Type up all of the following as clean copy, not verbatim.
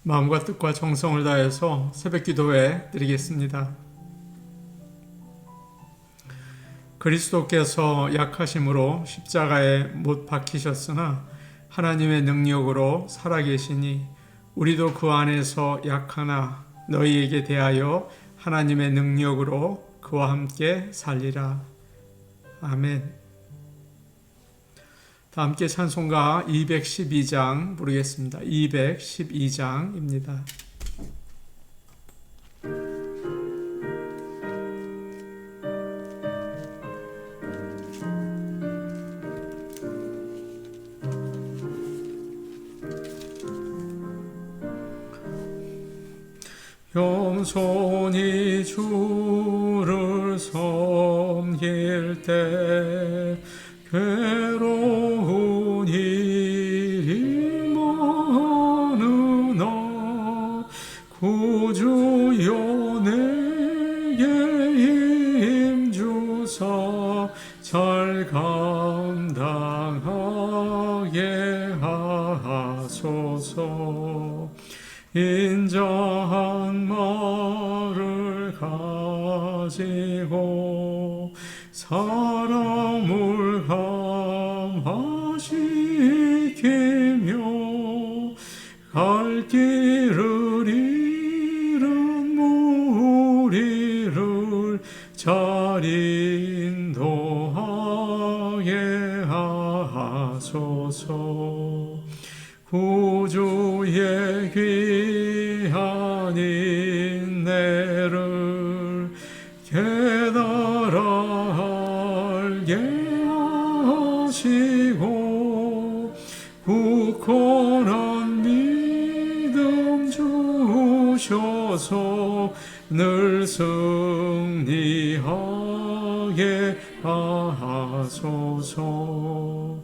마음과 뜻과 정성을 다해서 새벽 기도회 드리겠습니다. 그리스도께서 약하심으로 십자가에 못 박히셨으나 하나님의 능력으로 살아계시니 우리도 그 안에서 약하나 너희에게 대하여 하나님의 능력으로 그와 함께 살리라. 아멘. 다 함께 찬송가 212장 부르겠습니다. 212장입니다. 겸손히 주를 섬길 때 괴로운 일이 많으나 구주여 내게 힘주사 잘 감당하게 하소서. 인자한 말을 가지고 사람을 감화시키며 갈 길을 잃은 무리를 잘 인도하게 하소서. 구주의 귀한 인내를 깨달아 알게 하시고 굳건한 믿음 주셔서 늘 승리하게 하소서.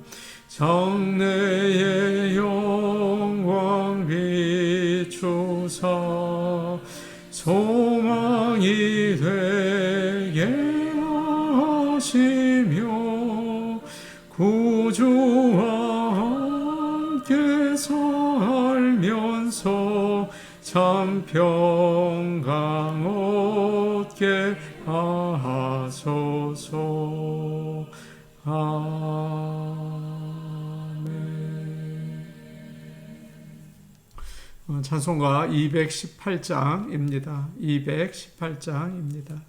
장래의 영광 비추사 소망이 되게 하시며 구주와 함께 살면서 참 평강 얻게 하소서. 찬송가 218장입니다. 218장입니다.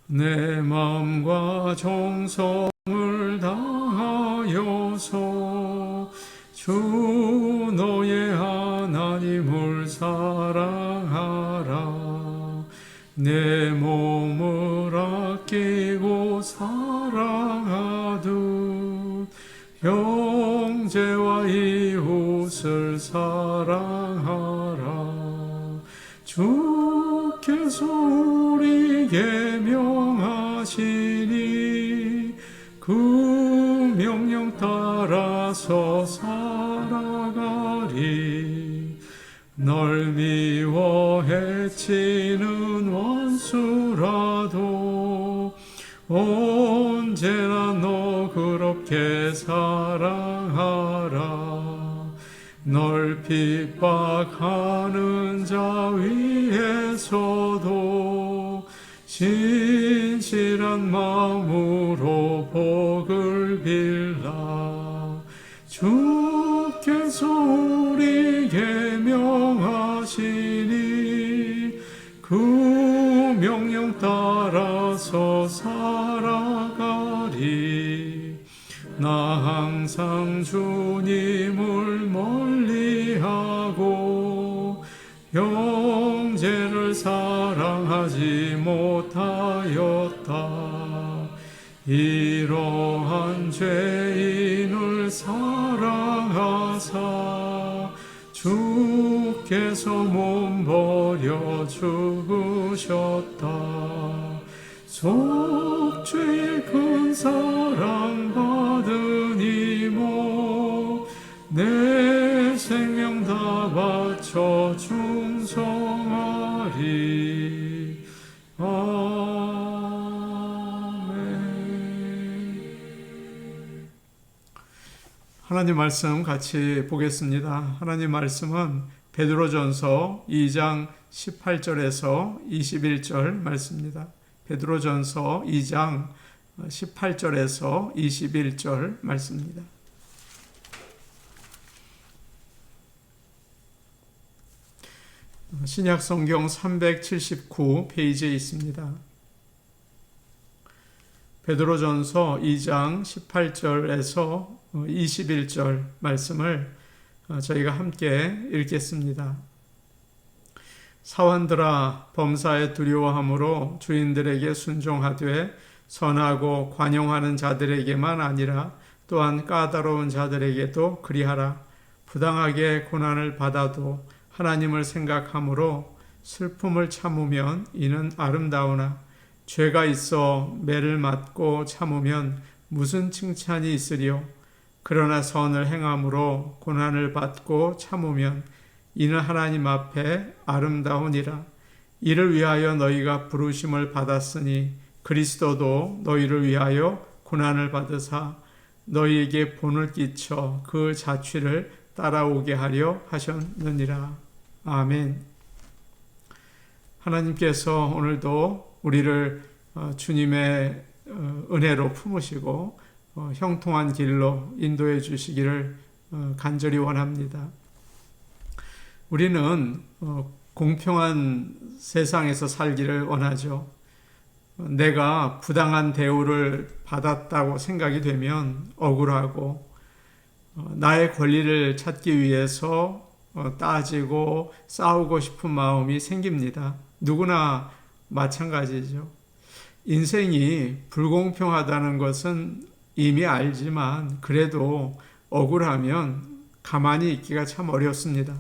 내 마음과 정성을 다하여서 주 너의 하나님을 사랑하라. 내 몸을 아끼고 사랑하듯 형제와 이웃을 사랑하라. 주께서 우리에게 명하시니 그 명령 따라서 살아가리. 널 미워 해치는 원수라도 언제나 너 그렇게 사랑하라. 널 핍박하는 자 위에서도 진실한 마음으로 복을 빌라. 주께서 우리에게 명하시니 그 명령 따라서 살아가리. 나 항상 주님을 멀리하고 형제를 사랑하지 못하였다. 이러한 죄인을 사랑하사 주께서 몸 버려 죽으셨다. 속죄의 큰 사랑 받으니모 내 생명 다 바쳐 충성 되리. 하나님 말씀 같이 보겠습니다. 하나님 말씀은 베드로전서 2장 18절에서 21절 말씀입니다. 베드로전서 2장 18절에서 21절 말씀입니다. 신약성경 379페이지에 있습니다. 베드로전서 2장 18절에서 21절 말씀을 저희가 함께 읽겠습니다. 사원들아, 범사에 두려워함으로 주인들에게 순종하되 선하고 관용하는 자들에게만 아니라 또한 까다로운 자들에게도 그리하라. 부당하게 고난을 받아도 하나님을 생각함으로 슬픔을 참으면 이는 아름다우나 죄가 있어 매를 맞고 참으면 무슨 칭찬이 있으리요. 그러나 선을 행함으로 고난을 받고 참으면 이는 하나님 앞에 아름다우니라. 이를 위하여 너희가 부르심을 받았으니 그리스도도 너희를 위하여 고난을 받으사 너희에게 본을 끼쳐 그 자취를 따라오게 하려 하셨느니라. 아멘. 하나님께서 오늘도 우리를 주님의 은혜로 품으시고 형통한 길로 인도해 주시기를 간절히 원합니다. 우리는 공평한 세상에서 살기를 원하죠. 내가 부당한 대우를 받았다고 생각이 되면 억울하고 나의 권리를 찾기 위해서 따지고 싸우고 싶은 마음이 생깁니다. 누구나 마찬가지죠. 인생이 불공평하다는 것은 이미 알지만 그래도 억울하면 가만히 있기가 참 어렵습니다.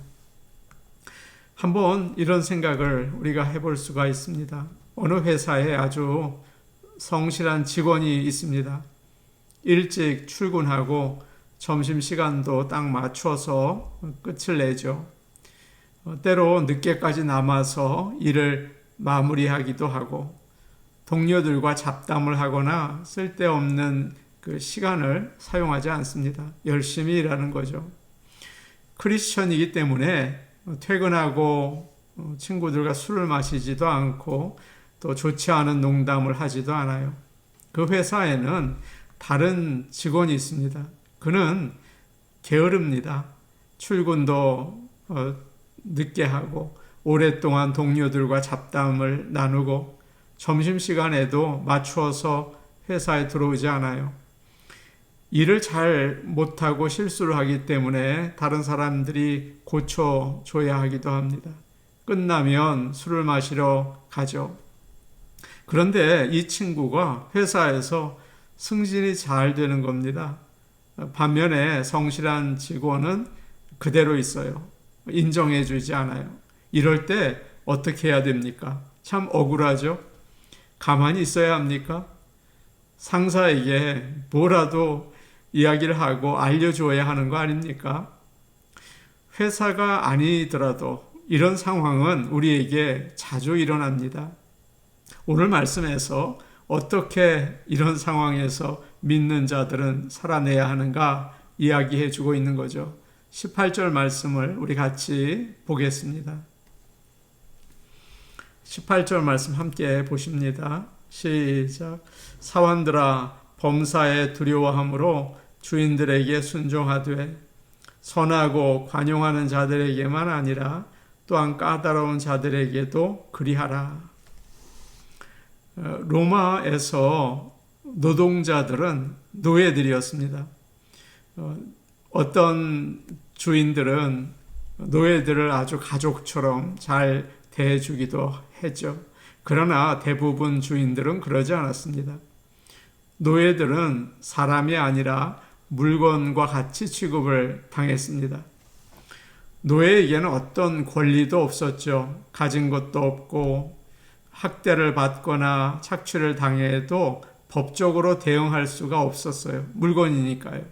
한번 이런 생각을 우리가 해볼 수가 있습니다. 어느 회사에 아주 성실한 직원이 있습니다. 일찍 출근하고 점심시간도 딱 맞춰서 끝을 내죠. 때로 늦게까지 남아서 일을 마무리하기도 하고 동료들과 잡담을 하거나 쓸데없는 그 시간을 사용하지 않습니다. 열심히 일하는 거죠. 크리스천이기 때문에 퇴근하고 친구들과 술을 마시지도 않고 또 좋지 않은 농담을 하지도 않아요. 그 회사에는 다른 직원이 있습니다. 그는 게으릅니다. 출근도 늦게 하고 오랫동안 동료들과 잡담을 나누고 점심시간에도 맞추어서 회사에 들어오지 않아요. 일을 잘 못하고 실수를 하기 때문에 다른 사람들이 고쳐줘야 하기도 합니다. 끝나면 술을 마시러 가죠. 그런데 이 친구가 회사에서 승진이 잘 되는 겁니다. 반면에 성실한 직원은 그대로 있어요. 인정해주지 않아요. 이럴 때 어떻게 해야 됩니까? 참 억울하죠? 가만히 있어야 합니까? 상사에게 뭐라도 이야기를 하고 알려줘야 하는 거 아닙니까? 회사가 아니더라도 이런 상황은 우리에게 자주 일어납니다. 오늘 말씀에서 어떻게 이런 상황에서 믿는 자들은 살아내야 하는가 이야기해 주고 있는 거죠. 18절 말씀을 우리 같이 보겠습니다. 18절 말씀 함께 보십니다. 시작. 사원들아, 범사에 두려워함으로 주인들에게 순종하되 선하고 관용하는 자들에게만 아니라 또한 까다로운 자들에게도 그리하라. 로마에서 노동자들은 노예들이었습니다. 어떤 주인들은 노예들을 아주 가족처럼 잘 대해주기도 했죠. 그러나 대부분 주인들은 그러지 않았습니다. 노예들은 사람이 아니라 물건과 같이 취급을 당했습니다. 노예에게는 어떤 권리도 없었죠. 가진 것도 없고 학대를 받거나 착취를 당해도 법적으로 대응할 수가 없었어요. 물건이니까요.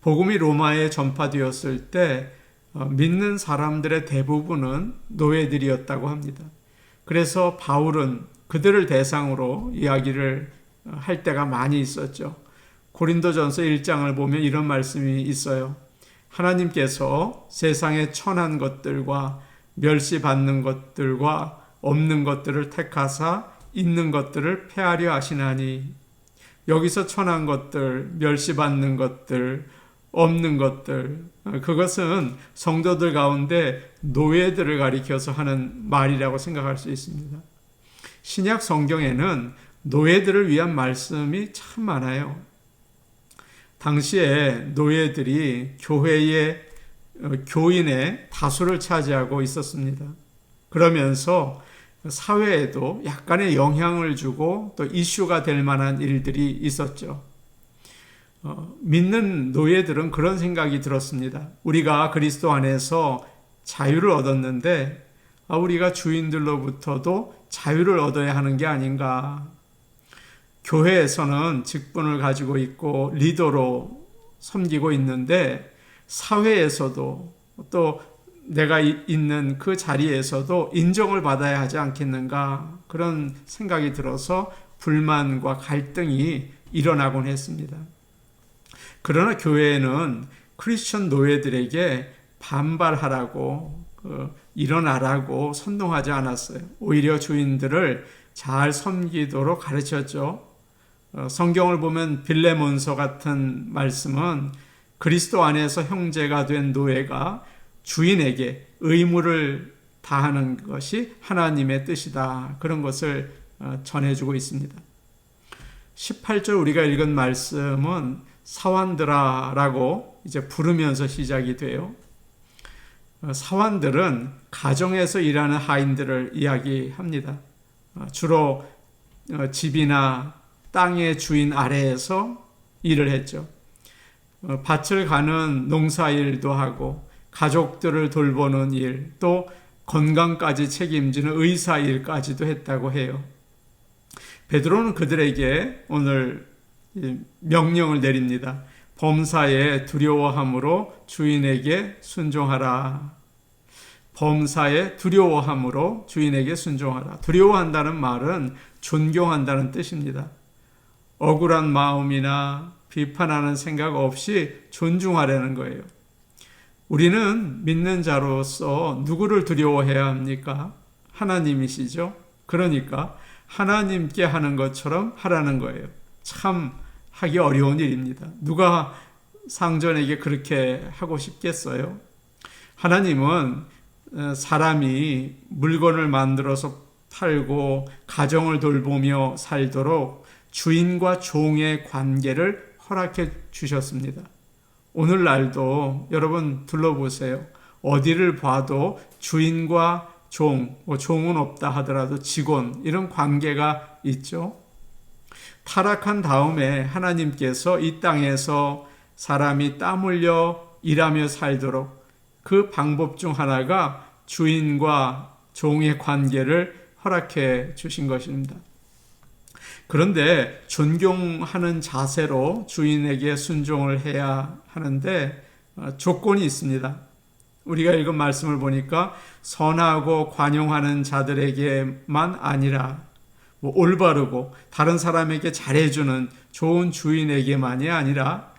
복음이 로마에 전파되었을 때 믿는 사람들의 대부분은 노예들이었다고 합니다. 그래서 바울은 그들을 대상으로 이야기를 할 때가 많이 있었죠. 고린도전서 1장을 보면 이런 말씀이 있어요. 하나님께서 세상에 천한 것들과 멸시받는 것들과 없는 것들을 택하사 있는 것들을 폐하려 하시나니, 여기서 천한 것들, 멸시받는 것들, 없는 것들, 그것은 성도들 가운데 노예들을 가리켜서 하는 말이라고 생각할 수 있습니다. 신약 성경에는 노예들을 위한 말씀이 참 많아요. 당시에 노예들이 교회의 교인의 다수를 차지하고 있었습니다. 그러면서 사회에도 약간의 영향을 주고 또 이슈가 될 만한 일들이 있었죠. 믿는 노예들은 그런 생각이 들었습니다. 우리가 그리스도 안에서 자유를 얻었는데 우리가 주인들로부터도 자유를 얻어야 하는 게 아닌가. 교회에서는 직분을 가지고 있고 리더로 섬기고 있는데 사회에서도 또 내가 있는 그 자리에서도 인정을 받아야 하지 않겠는가, 그런 생각이 들어서 불만과 갈등이 일어나곤 했습니다. 그러나 교회에는 크리스천 노예들에게 반발하라고 일어나라고 선동하지 않았어요. 오히려 주인들을 잘 섬기도록 가르쳤죠. 성경을 보면 빌레몬서 같은 말씀은 그리스도 안에서 형제가 된 노예가 주인에게 의무를 다하는 것이 하나님의 뜻이다, 그런 것을 전해주고 있습니다. 18절 우리가 읽은 말씀은 사환들아라고 이제 부르면서 시작이 돼요. 사환들은 가정에서 일하는 하인들을 이야기합니다. 주로 집이나 땅의 주인 아래에서 일을 했죠. 밭을 가는 농사일도 하고 가족들을 돌보는 일, 또 건강까지 책임지는 의사일까지도 했다고 해요. 베드로는 그들에게 오늘 명령을 내립니다. 범사에 두려워함으로 주인에게 순종하라. 범사에 두려워함으로 주인에게 순종하라. 두려워한다는 말은 존경한다는 뜻입니다. 억울한 마음이나 비판하는 생각 없이 존중하려는 거예요. 우리는 믿는 자로서 누구를 두려워해야 합니까? 하나님이시죠. 그러니까 하나님께 하는 것처럼 하라는 거예요. 참 하기 어려운 일입니다. 누가 상전에게 그렇게 하고 싶겠어요? 하나님은 사람이 물건을 만들어서 팔고 가정을 돌보며 살도록 주인과 종의 관계를 허락해 주셨습니다. 오늘날도 여러분 둘러보세요. 어디를 봐도 주인과 종, 종은 없다 하더라도 직원, 이런 관계가 있죠. 타락한 다음에 하나님께서 이 땅에서 사람이 땀 흘려 일하며 살도록 그 방법 중 하나가 주인과 종의 관계를 허락해 주신 것입니다. 그런데 존경하는 자세로 주인에게 순종을 해야 하는데 조건이 있습니다. 우리가 읽은 말씀을 보니까 선하고 관용하는 자들에게만 아니라 올바르고 다른 사람에게 잘해주는 좋은 주인에게만이 아니라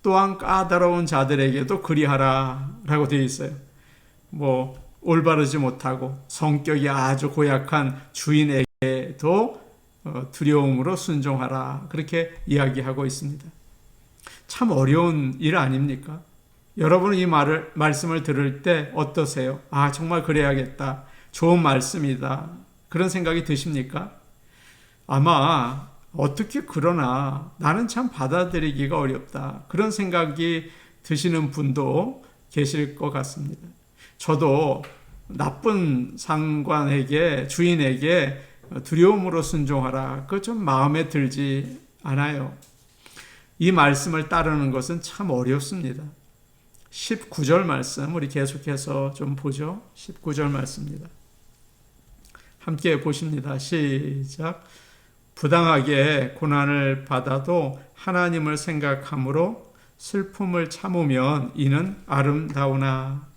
또한 까다로운 자들에게도 그리하라 라고 되어 있어요. 올바르지 못하고 성격이 아주 고약한 주인에게도 두려움으로 순종하라, 그렇게 이야기하고 있습니다. 참 어려운 일 아닙니까? 여러분은 이 말씀을 들을 때 어떠세요? 정말 그래야겠다, 좋은 말씀이다, 그런 생각이 드십니까? 아마 그러나 나는 참 받아들이기가 어렵다, 그런 생각이 드시는 분도 계실 것 같습니다. 저도 나쁜 상관에게, 주인에게 두려움으로 순종하라, 그거 좀 마음에 들지 않아요. 이 말씀을 따르는 것은 참 어렵습니다. 19절 말씀 우리 계속해서 좀 보죠. 19절 말씀입니다. 함께 보십니다. 시작. 부당하게 고난을 받아도 하나님을 생각함으로 슬픔을 참으면 이는 아름다우나.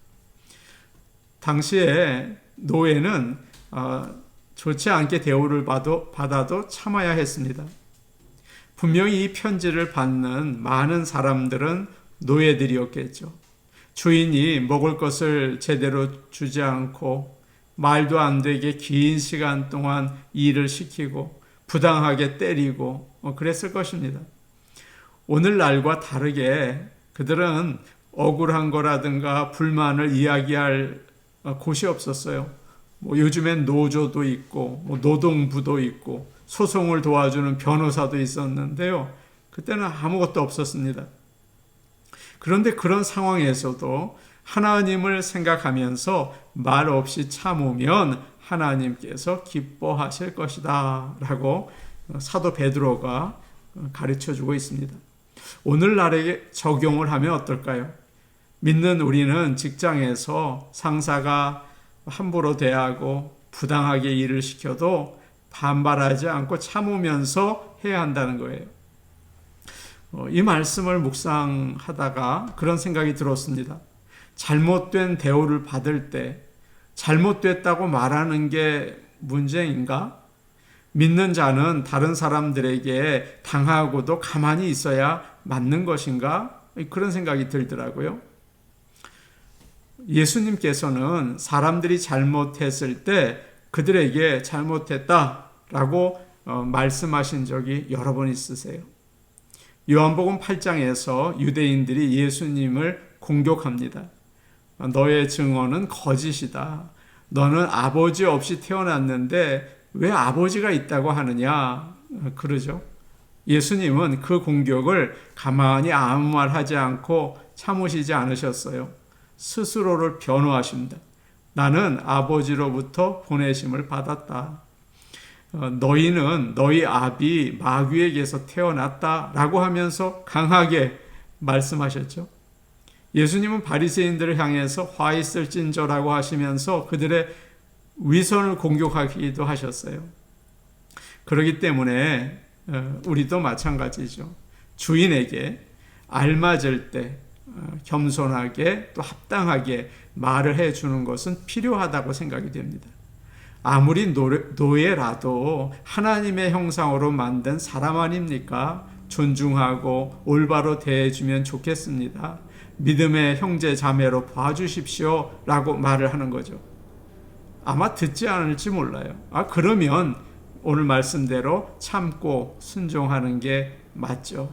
당시에 노예는 좋지 않게 대우를 받아도 참아야 했습니다. 분명히 이 편지를 받는 많은 사람들은 노예들이었겠죠. 주인이 먹을 것을 제대로 주지 않고 말도 안 되게 긴 시간 동안 일을 시키고 부당하게 때리고 그랬을 것입니다. 오늘날과 다르게 그들은 억울한 거라든가 불만을 이야기할 곳이 없었어요. 요즘엔 노조도 있고 노동부도 있고 소송을 도와주는 변호사도 있었는데요. 그때는 아무것도 없었습니다. 그런데 그런 상황에서도 하나님을 생각하면서 말 없이 참으면 하나님께서 기뻐하실 것이다 라고 사도 베드로가 가르쳐주고 있습니다. 오늘날에 적용을 하면 어떨까요? 믿는 우리는 직장에서 상사가 함부로 대하고 부당하게 일을 시켜도 반발하지 않고 참으면서 해야 한다는 거예요. 이 말씀을 묵상하다가 그런 생각이 들었습니다. 잘못된 대우를 받을 때 잘못됐다고 말하는 게 문제인가? 믿는 자는 다른 사람들에게 당하고도 가만히 있어야 맞는 것인가? 그런 생각이 들더라고요. 예수님께서는 사람들이 잘못했을 때 그들에게 잘못했다라고 말씀하신 적이 여러 번 있으세요. 요한복음 8장에서 유대인들이 예수님을 공격합니다. 너의 증언은 거짓이다. 너는 아버지 없이 태어났는데 왜 아버지가 있다고 하느냐? 그러죠. 예수님은 그 공격을 가만히 아무 말 하지 않고 참으시지 않으셨어요. 스스로를 변호하십니다. 나는 아버지로부터 보내심을 받았다. 너희는 너희 아비 마귀에게서 태어났다라고 하면서 강하게 말씀하셨죠. 예수님은 바리새인들을 향해서 화 있을진저라고 하시면서 그들의 위선을 공격하기도 하셨어요. 그렇기 때문에 우리도 마찬가지죠. 주인에게 알맞을 때 겸손하게 또 합당하게 말을 해주는 것은 필요하다고 생각이 됩니다. 아무리 노예라도 하나님의 형상으로 만든 사람 아닙니까? 존중하고 올바로 대해주면 좋겠습니다. 믿음의 형제 자매로 봐주십시오 라고 말을 하는 거죠. 아마 듣지 않을지 몰라요. 그러면 오늘 말씀대로 참고 순종하는 게 맞죠.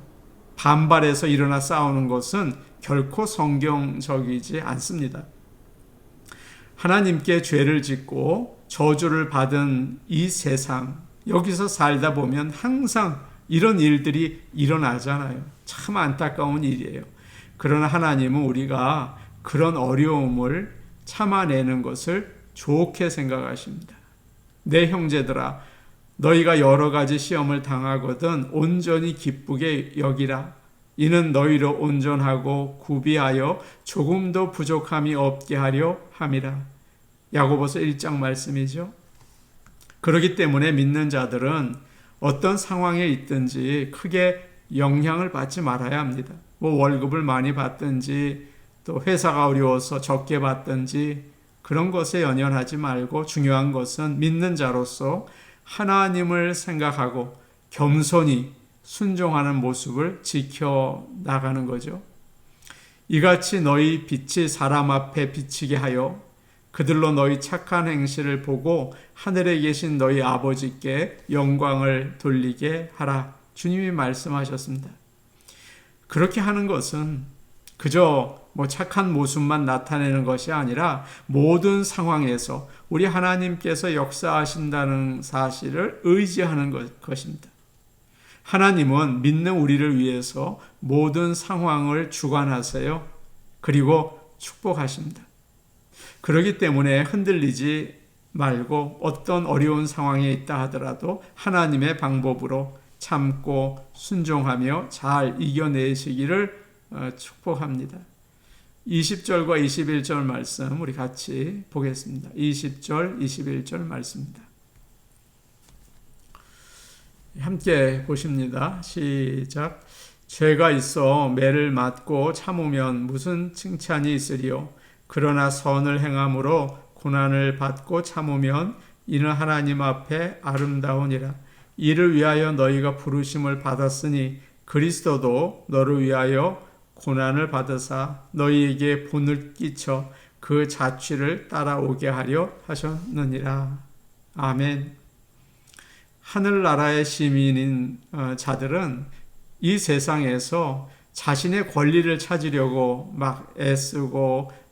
반발해서 일어나 싸우는 것은 결코 성경적이지 않습니다. 하나님께 죄를 짓고 저주를 받은 이 세상, 여기서 살다 보면 항상 이런 일들이 일어나잖아요. 참 안타까운 일이에요. 그러나 하나님은 우리가 그런 어려움을 참아내는 것을 좋게 생각하십니다. 내 형제들아, 너희가 여러 가지 시험을 당하거든 온전히 기쁘게 여기라. 이는 너희로 온전하고 구비하여 조금도 부족함이 없게 하려 함이라. 야고보서 1장 말씀이죠. 그렇기 때문에 믿는 자들은 어떤 상황에 있든지 크게 영향을 받지 말아야 합니다. 월급을 많이 받든지 또 회사가 어려워서 적게 받든지 그런 것에 연연하지 말고 중요한 것은 믿는 자로서 하나님을 생각하고 겸손히 순종하는 모습을 지켜나가는 거죠. 이같이 너희 빛이 사람 앞에 비치게 하여 그들로 너희 착한 행실을 보고 하늘에 계신 너희 아버지께 영광을 돌리게 하라. 주님이 말씀하셨습니다. 그렇게 하는 것은 그저 착한 모습만 나타내는 것이 아니라 모든 상황에서 우리 하나님께서 역사하신다는 사실을 의지하는 것입니다. 하나님은 믿는 우리를 위해서 모든 상황을 주관하세요. 그리고 축복하십니다. 그렇기 때문에 흔들리지 말고 어떤 어려운 상황에 있다 하더라도 하나님의 방법으로 참고 순종하며 잘 이겨내시기를 축복합니다. 20절과 21절 말씀 우리 같이 보겠습니다. 20절, 21절 말씀입니다. 함께 보십니다. 시작. 죄가 있어 매를 맞고 참으면 무슨 칭찬이 있으리요? 그러나 선을 행함으로 고난을 받고 참으면 이는 하나님 앞에 아름다우니라. 이를 위하여 너희가 부르심을 받았으니 그리스도도 너를 위하여 고난을 받으사 너희에게 본을 끼쳐 그 자취를 따라오게 하려 하셨느니라. 아멘. 하늘나라의 시민인 자들은 이 세상에서 자신의 권리를 찾으려고 막 애쓰고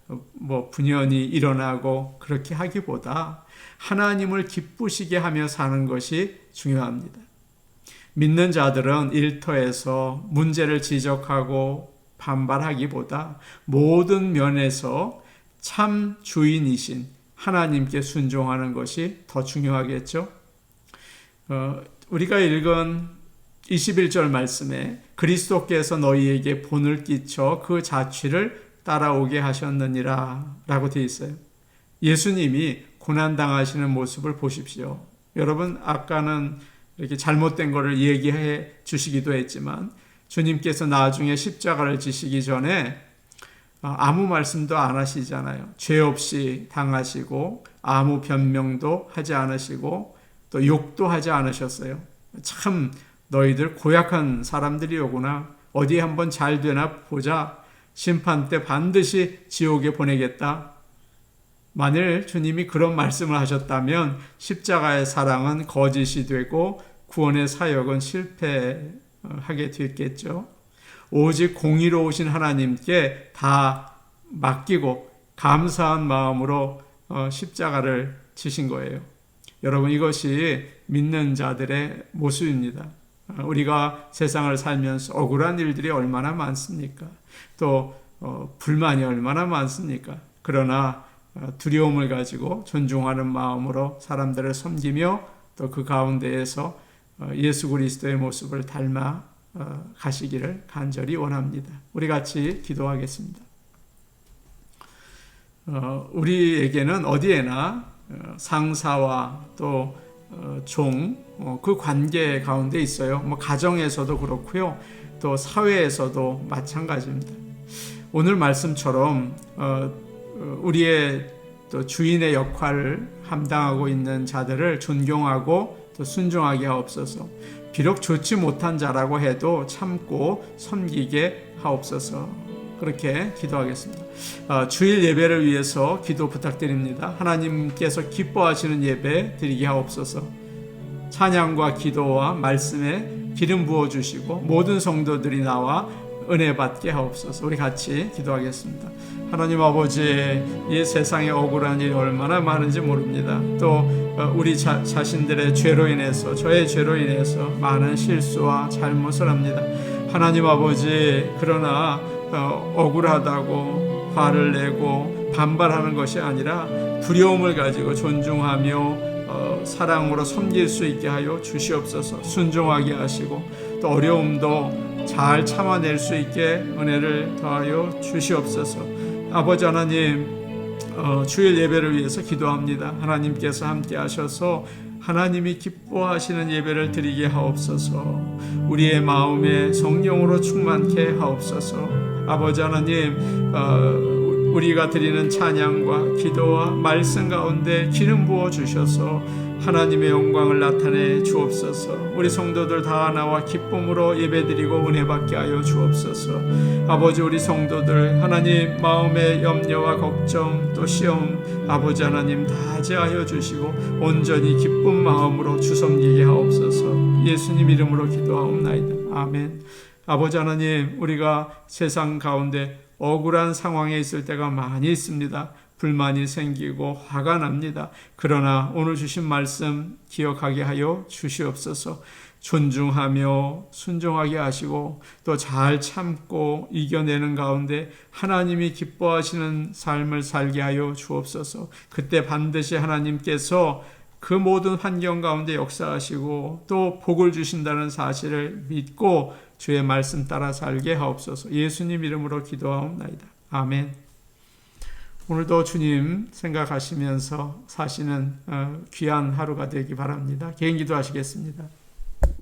분연이 일어나고 그렇게 하기보다 하나님을 기쁘시게 하며 사는 것이 중요합니다. 믿는 자들은 일터에서 문제를 지적하고 반발하기보다 모든 면에서 참 주인이신 하나님께 순종하는 것이 더 중요하겠죠. 우리가 읽은 21절 말씀에 그리스도께서 너희에게 본을 끼쳐 그 자취를 따라오게 하셨느니라 라고 되어 있어요. 예수님이 고난당하시는 모습을 보십시오. 여러분, 아까는 이렇게 잘못된 것을 얘기해 주시기도 했지만 주님께서 나중에 십자가를 지시기 전에 아무 말씀도 안 하시잖아요. 죄 없이 당하시고 아무 변명도 하지 않으시고 또 욕도 하지 않으셨어요. 참 너희들 고약한 사람들이오구나. 어디 한번 잘 되나 보자. 심판 때 반드시 지옥에 보내겠다. 만일 주님이 그런 말씀을 하셨다면 십자가의 사랑은 거짓이 되고 구원의 사역은 실패하게 됐겠죠. 오직 공의로우신 하나님께 다 맡기고 감사한 마음으로 십자가를 지신 거예요. 여러분, 이것이 믿는 자들의 모습입니다. 우리가 세상을 살면서 억울한 일들이 얼마나 많습니까? 또 불만이 얼마나 많습니까? 그러나 두려움을 가지고 존중하는 마음으로 사람들을 섬기며 또 그 가운데에서 예수 그리스도의 모습을 닮아 가시기를 간절히 원합니다. 우리 같이 기도하겠습니다. 우리에게는 어디에나 상사와 또 그 관계 가운데 있어요. 가정에서도 그렇고요. 또 사회에서도 마찬가지입니다. 오늘 말씀처럼 우리의 또 주인의 역할을 감당하고 있는 자들을 존경하고 또 순종하게 하옵소서. 비록 좋지 못한 자라고 해도 참고 섬기게 하옵소서. 그렇게 기도하겠습니다. 주일 예배를 위해서 기도 부탁드립니다. 하나님께서 기뻐하시는 예배 드리게 하옵소서. 찬양과 기도와 말씀에 기름 부어주시고 모든 성도들이 나와 은혜 받게 하옵소서. 우리 같이 기도하겠습니다. 하나님 아버지, 이 세상에 억울한 일이 얼마나 많은지 모릅니다. 또 우리 자신들의 죄로 인해서, 저의 죄로 인해서 많은 실수와 잘못을 합니다. 하나님 아버지, 그러나 억울하다고 화를 내고 반발하는 것이 아니라 두려움을 가지고 존중하며 사랑으로 섬길 수 있게 하여 주시옵소서. 순종하게 하시고 또 어려움도 잘 참아낼 수 있게 은혜를 더하여 주시옵소서. 아버지 하나님, 주일 예배를 위해서 기도합니다. 하나님께서 함께 하셔서 하나님이 기뻐하시는 예배를 드리게 하옵소서. 우리의 마음에 성령으로 충만케 하옵소서. 아버지 하나님, 우리가 드리는 찬양과 기도와 말씀 가운데 기름 부어 주셔서 하나님의 영광을 나타내 주옵소서. 우리 성도들 다 나와 기쁨으로 예배드리고 은혜받게 하여 주옵소서. 아버지, 우리 성도들 하나님 마음의 염려와 걱정 또 시험 아버지 하나님 다 제하여 주시고 온전히 기쁜 마음으로 주 섬기게 하옵소서. 예수님 이름으로 기도하옵나이다. 아멘. 아버지 하나님, 우리가 세상 가운데 억울한 상황에 있을 때가 많이 있습니다. 불만이 생기고 화가 납니다. 그러나 오늘 주신 말씀 기억하게 하여 주시옵소서. 존중하며 순종하게 하시고 또 잘 참고 이겨내는 가운데 하나님이 기뻐하시는 삶을 살게 하여 주옵소서. 그때 반드시 하나님께서 그 모든 환경 가운데 역사하시고 또 복을 주신다는 사실을 믿고 주의 말씀 따라 살게 하옵소서. 예수님 이름으로 기도하옵나이다. 아멘. 오늘도 주님 생각하시면서 사시는 귀한 하루가 되기 바랍니다. 개인 기도하시겠습니다.